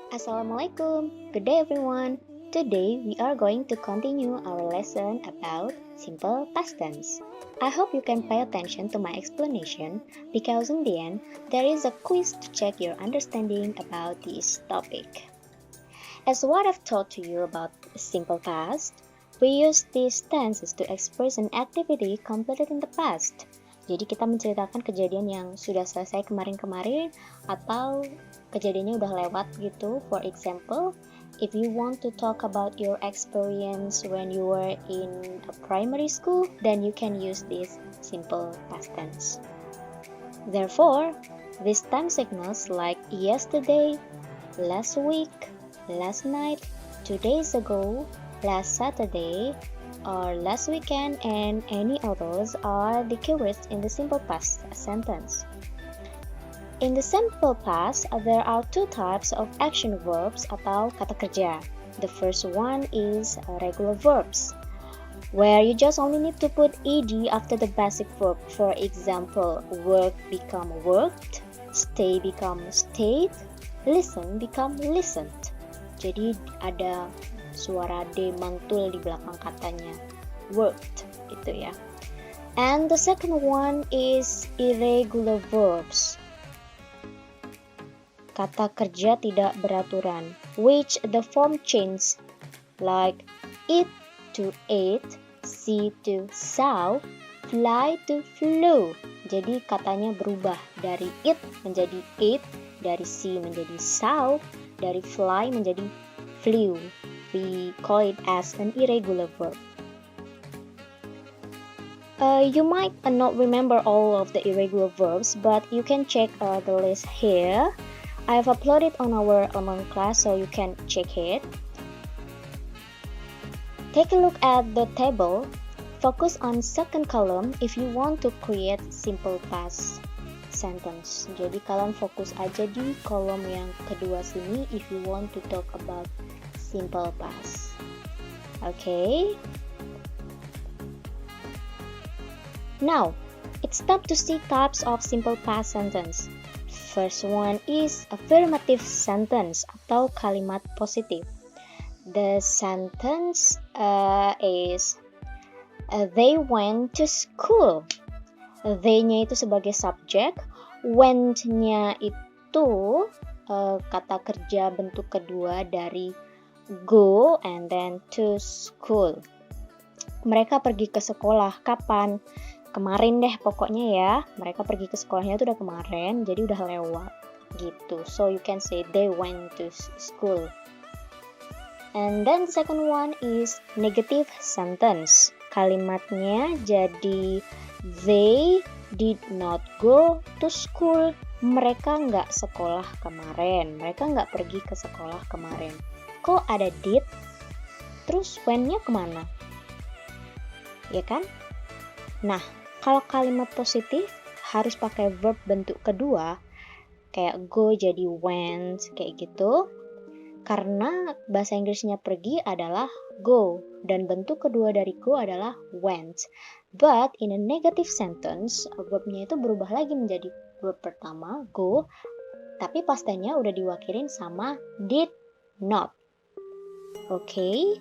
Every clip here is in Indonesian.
Assalamualaikum. Good day everyone. Today we are going to continue our lesson about simple past tense. I hope you can pay attention to my explanation because in the end there is a quiz to check your understanding about this topic. As what I've taught to you about simple past, we use these tenses to express an activity completed in the past. Jadi kita menceritakan kejadian yang sudah selesai kemarin-kemarin atau kejadiannya udah lewat gitu. For example, if you want to talk about your experience when you were in a primary school, then you can use this simple past tense. Therefore, these time signals like yesterday, last week, last night, 2 days ago, last Saturday, or last weekend, and any others are the keywords in the simple past sentence. In the simple past, there are two types of action verbs atau kata kerja. The first one is regular verbs, where you just only need to put ed after the basic verb. For example, work become worked, stay become stayed, listen become listened. Jadi ada suara D mantul di belakang katanya, worked itu ya. And the second one is irregular verbs, kata kerja tidak beraturan, which the form change like eat to ate, see to saw, fly to flew. Jadi katanya berubah dari eat menjadi ate, dari see menjadi saw, dari fly menjadi flew. We call it as an irregular verb. You might not remember all of the irregular verbs, but you can check the list here. I've uploaded on our online class so you can check it. Take a look at the table. Focus on second column if you want to create simple past sentence. Jadi kalian fokus aja di kolom yang kedua sini if you want to talk about simple past. Okay? Now, it's time to see types of simple past sentence. First one is affirmative sentence atau kalimat positif. The sentence is they went to school. They-nya itu sebagai subjek, went-nya itu kata kerja bentuk kedua dari go and then to school. Mereka pergi ke sekolah kapan? Kemarin deh pokoknya ya. Mereka pergi ke sekolahnya itu udah kemarin, jadi udah lewat gitu. So you can say they went to school. And then the second one is negative sentence. Kalimatnya jadi they did not go to school. Mereka nggak sekolah kemarin. Mereka nggak pergi ke sekolah kemarin. Kok ada did, terus when-nya kemana? Ya kan? Nah, kalau kalimat positif harus pakai verb bentuk kedua, kayak go jadi went, kayak gitu. Karena bahasa Inggrisnya pergi adalah go, dan bentuk kedua dari go adalah went. But in a negative sentence, verbnya itu berubah lagi menjadi verb pertama, go, tapi past tense-nya udah diwakilin sama did not. Oke,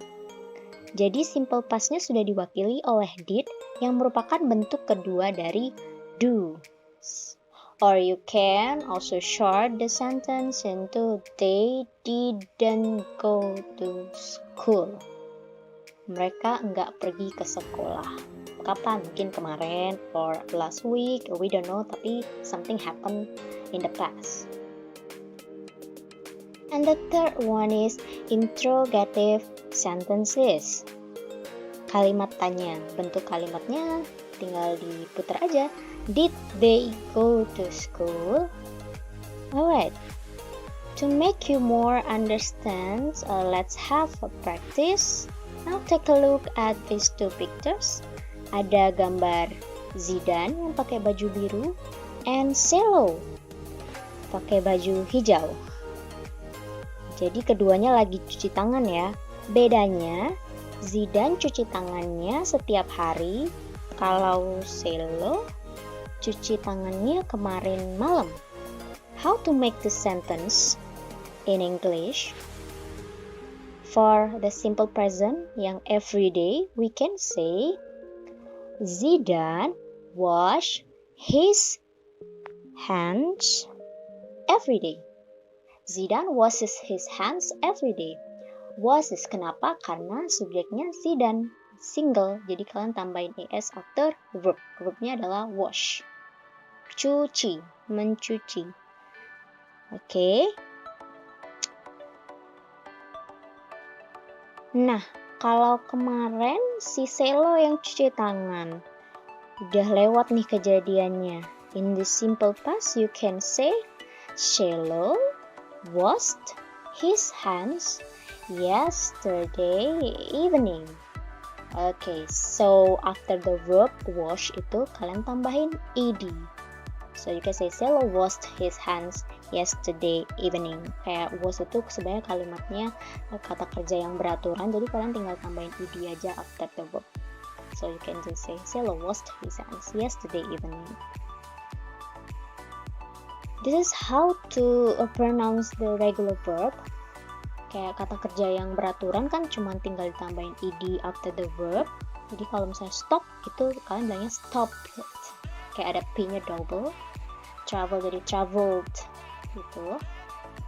jadi simple past-nya sudah diwakili oleh did yang merupakan bentuk kedua dari do. Or you can also short the sentence into they didn't go to school. Mereka nggak pergi ke sekolah. Kapan? Mungkin kemarin or last week, we don't know, tapi something happened in the past. And the third one is interrogative sentences. Kalimat tanya, bentuk kalimatnya tinggal diputar aja. Did they go to school? Alright, to make you more understand, let's have a practice. Now take a look at these two pictures. Ada gambar Zidane yang pakai baju biru and Celo pakai baju hijau. Jadi keduanya lagi cuci tangan ya. Bedanya, Zidane cuci tangannya setiap hari, kalau Celo cuci tangannya kemarin malam. How to make the sentence? in English. For the simple present yang everyday, we can say Zidane wash his hands every day. Zidane washes his hands every day. Washes kenapa? Karena subjeknya Zidane, single. Jadi kalian tambahin es after verb. Verbnya adalah wash. Cuci, mencuci. Oke. Nah, kalau kemarin si Selo yang cuci tangan, udah lewat nih kejadiannya. In the simple past, you can say Selo washed his hands yesterday evening. Okay, so after the verb wash itu kalian tambahin ed. So you can say Selo washed his hands yesterday evening. Kayak wash itu sebenarnya kalimatnya kata kerja yang beraturan, jadi kalian tinggal tambahin ed aja after the verb. So you can just say Selo washed his hands yesterday evening. This is how to pronounce the regular verb. Kayak kata kerja yang beraturan kan cuma tinggal ditambahin ed after the verb. Jadi kalau misalnya stop itu kalian bilangnya stop. Kayak ada p-nya double. Travel jadi traveled gitu.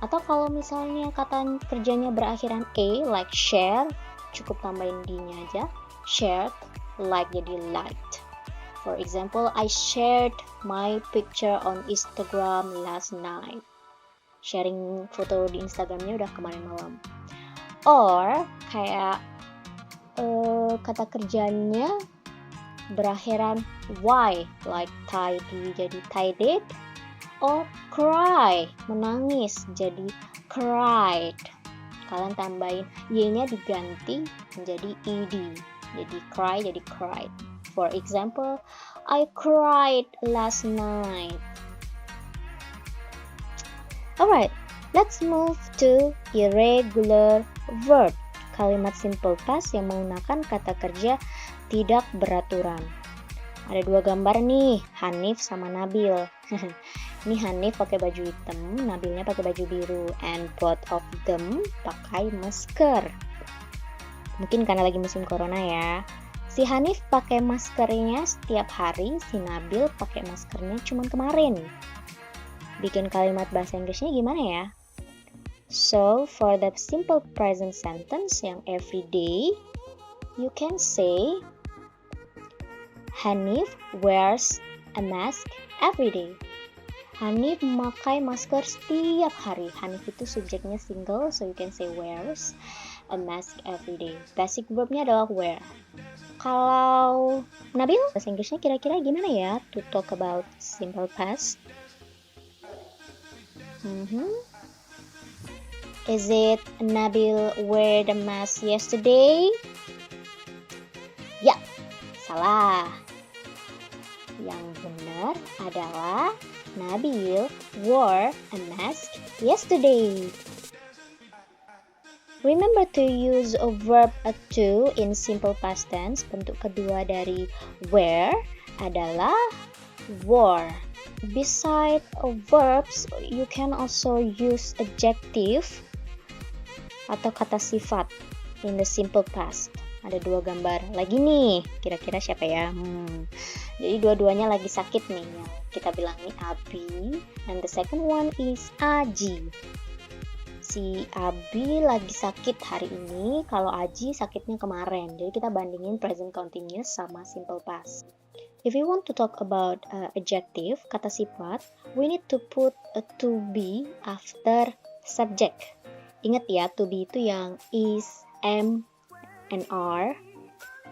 Atau kalau misalnya kata kerjanya berakhiran a like share, cukup tambahin d-nya aja. Shared, like jadi liked. For example, I shared my picture on Instagram last night. Sharing foto di Instagramnya udah kemarin malam. Or kayak kata kerjanya berakhiran y like tidy jadi tidied. Or cry, menangis jadi cried. Kalian tambahin y-nya diganti menjadi ed. Jadi cry jadi cried. For example, I cried last night. Alright, let's move to irregular verb. Kalimat simple past yang menggunakan kata kerja tidak beraturan. Ada dua gambar nih, Hanif sama Nabil. Ini Hanif pakai baju hitam, Nabilnya pakai baju biru, and both of them pakai masker. Mungkin karena lagi musim corona ya. Si Hanif pakai maskernya setiap hari, si Nabil pakai maskernya cuma kemarin. Bikin kalimat bahasa Inggrisnya gimana ya? So, for the simple present sentence yang everyday, you can say Hanif wears a mask every day. Hanif memakai masker setiap hari. Hanif itu subjeknya single, so you can say wears a mask every day. Basic verbnya adalah wear. Kalau Nabil, bahasa Inggrisnya kira-kira gimana ya to talk about simple past? Is it Nabil wear the mask yesterday? Ya, salah. Yang benar adalah Nabil wore a mask yesterday. Remember to use a verb to in simple past tense. Bentuk kedua dari wear adalah wore. Beside verbs, you can also use adjective atau kata sifat in the simple past. Ada dua gambar lagi nih, kira-kira siapa ya? Jadi dua-duanya lagi sakit nih. Yang kita bilang nih Abi, and the second one is Aji. Si Abi lagi sakit hari ini, kalau Aji sakitnya kemarin. Jadi kita bandingin present continuous sama simple past. If we want to talk about adjective, kata sifat, we need to put a to be after subject. Ingat ya, to be itu yang is, am, and are.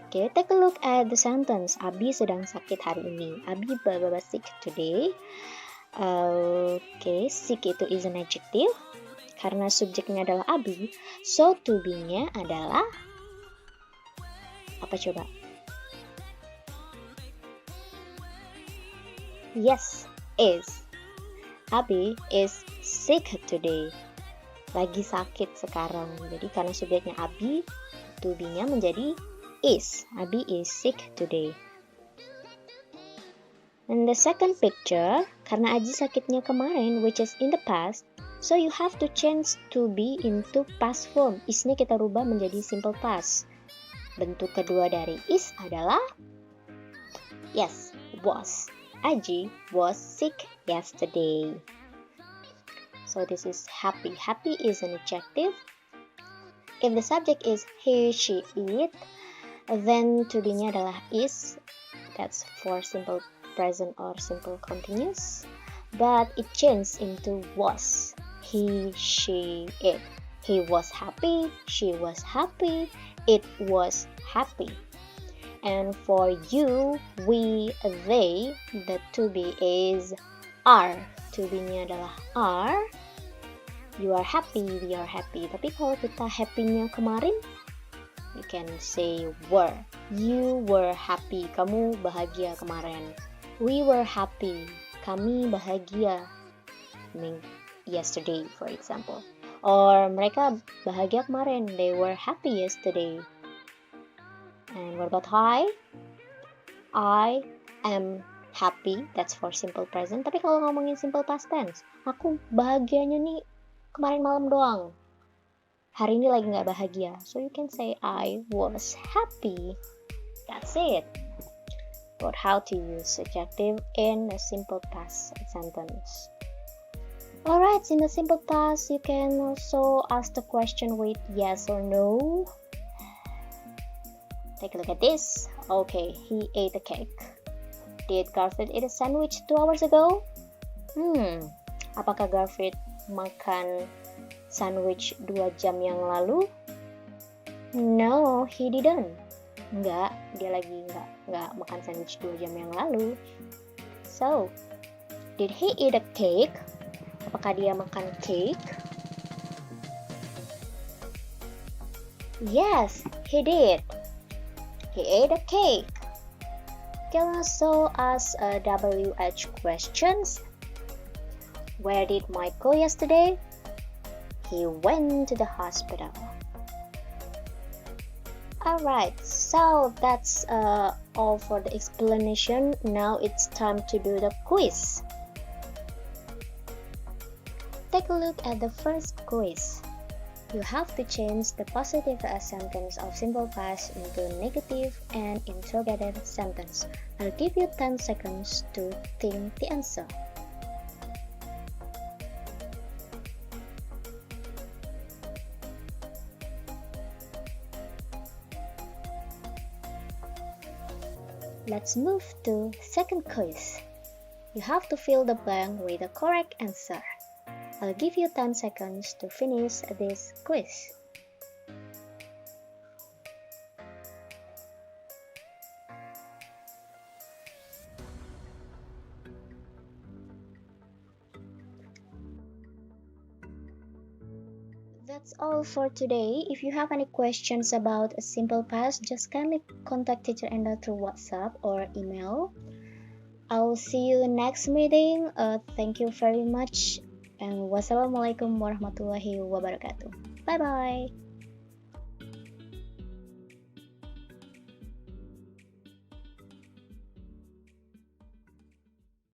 Okay, take a look at the sentence. Abi sedang sakit hari ini. Abi sick today. Okay, sick itu is an adjective. Karena subjeknya adalah Abi, so to be-nya adalah apa coba? Yes, is. Abi is sick today. Lagi sakit sekarang. Jadi karena subjeknya Abi, to be-nya menjadi is. Abi is sick today. And the second picture, karena Aji sakitnya kemarin, which is in the past, So you have to change to be into past form. Is-nya kita rubah menjadi simple past. Bentuk kedua dari is adalah yes, was. Aji was sick yesterday. So this is happy. Happy is an adjective. If the subject is he, she, it, then to be-nya adalah is. That's for simple present or simple continuous. But it changed into was. He, she, it. He was happy, she was happy, it was happy. And for you, we, they, the to be is are. To be-nya adalah are. You are happy, we are happy. Tapi kalau kita happy-nya kemarin, you can say were. You were happy, kamu bahagia kemarin. We were happy, kami bahagia. Yesterday, for example. Or mereka bahagia kemarin, they were happy yesterday. And what about I am happy, that's for simple present. Tapi kalau ngomongin simple past tense, aku bahagianya nih kemarin malam doang. Hari ini lagi nggak bahagia. So you can say I was happy. That's it. About how to use adjective in a simple past sentence. Alright, in the simple past, you can also ask the question with yes or no. Take a look at this. Okay, he ate a cake. Did Garfield eat a sandwich 2 hours ago? Apakah Garfield makan sandwich 2 jam yang lalu? No, he didn't. Enggak, dia lagi enggak makan sandwich 2 jam yang lalu. So, did he eat a cake? Apakah dia makan cake? Yes, he did. He ate a cake. Can also ask WH questions. Where did Mike go yesterday? He went to the hospital. Alright, so that's all for the explanation. Now it's time to do the quiz. Take a look at the first quiz. You have to change the positive sentence of simple past into negative and interrogative sentence. I'll give you 10 seconds to think the answer. Let's move to second quiz. You have to fill the blank with the correct answer. I'll give you 10 seconds to finish this quiz. That's all for today. If you have any questions about a simple past, just kindly contact Teacher Enda through WhatsApp or email. I'll see you next meeting. Thank you very much. And wassalamualaikum warahmatullahi wabarakatuh. Bye bye.